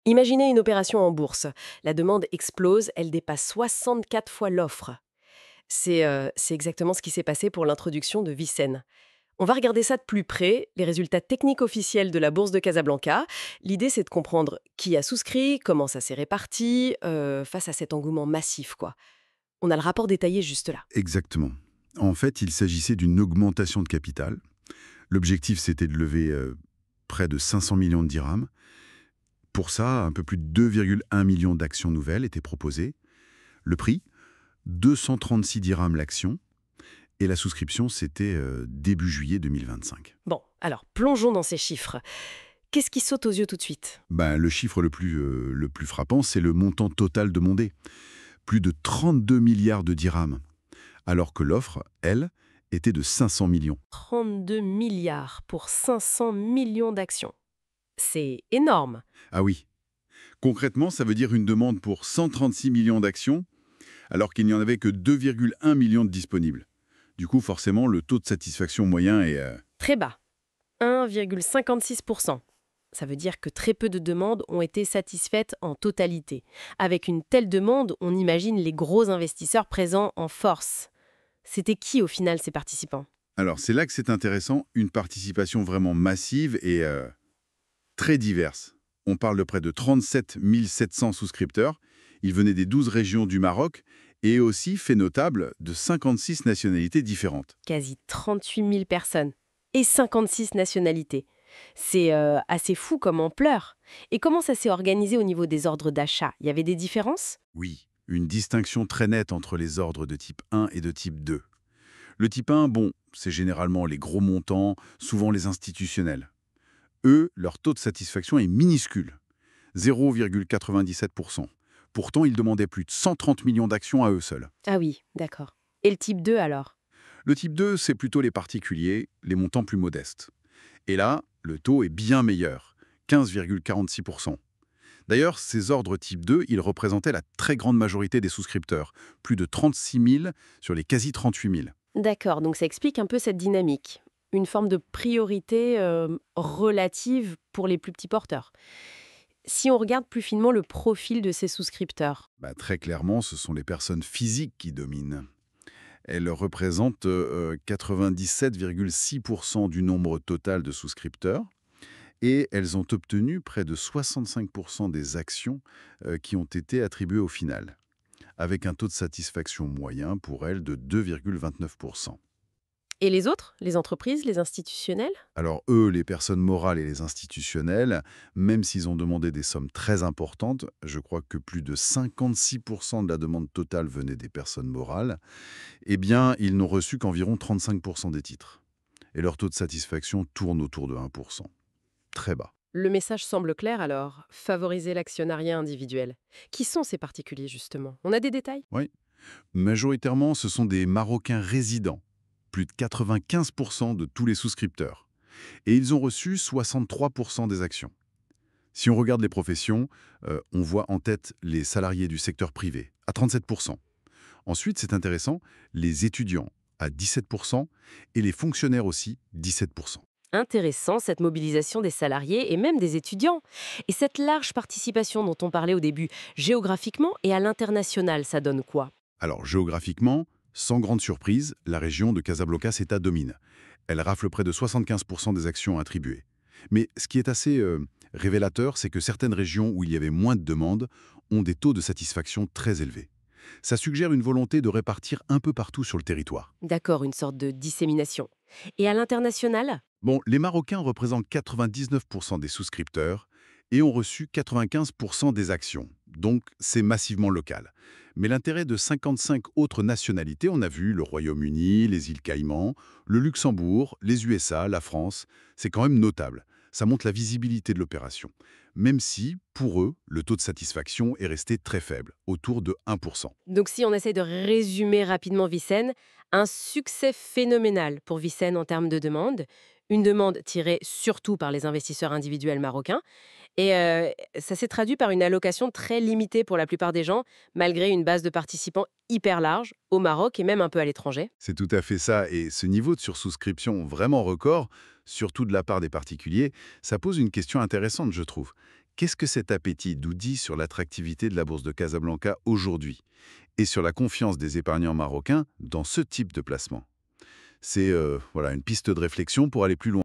Imaginez une opération en bourse. La demande explose, elle dépasse 64 fois l'offre. C'est exactement ce qui s'est passé pour l'introduction de Vicen. On va regarder ça de plus près, les résultats techniques officiels de la bourse de Casablanca. L'idée, c'est de comprendre qui a souscrit, comment ça s'est réparti, face à cet engouement massif, quoi. On a le rapport détaillé juste là. Exactement. En fait, il s'agissait d'une augmentation de capital. L'objectif, c'était de lever près de 500 millions de dirhams. Pour ça, un peu plus de 2,1 millions d'actions nouvelles étaient proposées. Le prix, 236 dirhams l'action. Et la souscription, c'était début juillet 2025. Bon, alors plongeons dans ces chiffres. Qu'est-ce qui saute aux yeux tout de suite? Ben, le chiffre le plus frappant, c'est le montant total demandé. Plus de 32 milliards de dirhams. Alors que l'offre, elle, était de 500 millions. 32 milliards pour 500 millions d'actions. C'est énorme. Ah oui. Concrètement, ça veut dire une demande pour 136 millions d'actions, alors qu'il n'y en avait que 2,1 millions de disponibles. Du coup, forcément, le taux de satisfaction moyen est... Très bas. 1,56%. Ça veut dire que très peu de demandes ont été satisfaites en totalité. Avec une telle demande, on imagine les gros investisseurs présents en force. C'était qui au final ces participants? Alors, c'est là que c'est intéressant, une participation vraiment massive et très diverse. On parle de près de 37 700 souscripteurs. Ils venaient des 12 régions du Maroc et aussi, fait notable, de 56 nationalités différentes. Quasi 38 000 personnes. Et 56 nationalités. C'est assez fou comme ampleur. Et comment ça s'est organisé au niveau des ordres d'achat? Il y avait des différences? Oui, une distinction très nette entre les ordres de type 1 et de type 2. Le type 1, bon, c'est généralement les gros montants, souvent les institutionnels. Eux, leur taux de satisfaction est minuscule, 0,97%. Pourtant, ils demandaient plus de 130 millions d'actions à eux seuls. Ah oui, d'accord. Et le type 2 alors? Le type 2, c'est plutôt les particuliers, les montants plus modestes. Et là, le taux est bien meilleur, 15,46%. D'ailleurs, ces ordres type 2, ils représentaient la très grande majorité des souscripteurs, plus de 36 000 sur les quasi 38 000. D'accord, donc ça explique un peu cette dynamique. Une forme de priorité relative pour les plus petits porteurs. Si on regarde plus finement le profil de ces souscripteurs, Très clairement, ce sont les personnes physiques qui dominent. Elles représentent 97,6% du nombre total de souscripteurs et elles ont obtenu près de 65% des actions qui ont été attribuées au final, avec un taux de satisfaction moyen pour elles de 2,29%. et les autres, les entreprises, les institutionnels? Alors eux, les personnes morales et les institutionnels, même s'ils ont demandé des sommes très importantes, je crois que plus de 56% de la demande totale venait des personnes morales, eh bien, ils n'ont reçu qu'environ 35% des titres. Et leur taux de satisfaction tourne autour de 1%. Très bas. Le message semble clair alors, favoriser l'actionnariat individuel. Qui sont ces particuliers justement? On a des détails? Oui. Majoritairement, ce sont des Marocains résidents, plus de 95% de tous les souscripteurs. Et ils ont reçu 63% des actions. Si on regarde les professions, on voit en tête les salariés du secteur privé, à 37%. Ensuite, c'est intéressant, les étudiants, à 17%, et les fonctionnaires aussi, 17%. Intéressant cette mobilisation des salariés et même des étudiants. Et cette large participation dont on parlait au début, géographiquement et à l'international, ça donne quoi? Alors, géographiquement, sans grande surprise, la région de Casablanca-Ceuta domine. Elle rafle près de 75% des actions attribuées. Mais ce qui est assez révélateur, c'est que certaines régions où il y avait moins de demandes ont des taux de satisfaction très élevés. Ça suggère une volonté de répartir un peu partout sur le territoire. D'accord, une sorte de dissémination. Et à l'international? Bon, les Marocains représentent 99% des souscripteurs et ont reçu 95% des actions. Donc, c'est massivement local. Mais l'intérêt de 55 autres nationalités, on a vu le Royaume-Uni, les îles Caïmans, le Luxembourg, les USA, la France, c'est quand même notable. Ça montre la visibilité de l'opération. Même si, pour eux, le taux de satisfaction est resté très faible, autour de 1%. Donc si on essaie de résumer rapidement Vicen, un succès phénoménal pour Vicen en termes de demande, une demande tirée surtout par les investisseurs individuels marocains, et ça s'est traduit par une allocation très limitée pour la plupart des gens, malgré une base de participants hyper large, au Maroc et même un peu à l'étranger. C'est tout à fait ça. Et ce niveau de sursouscription vraiment record, surtout de la part des particuliers, ça pose une question intéressante, je trouve. Qu'est-ce que cet appétit nous dit sur l'attractivité de la bourse de Casablanca aujourd'hui et sur la confiance des épargnants marocains dans ce type de placement? C'est voilà, une piste de réflexion pour aller plus loin.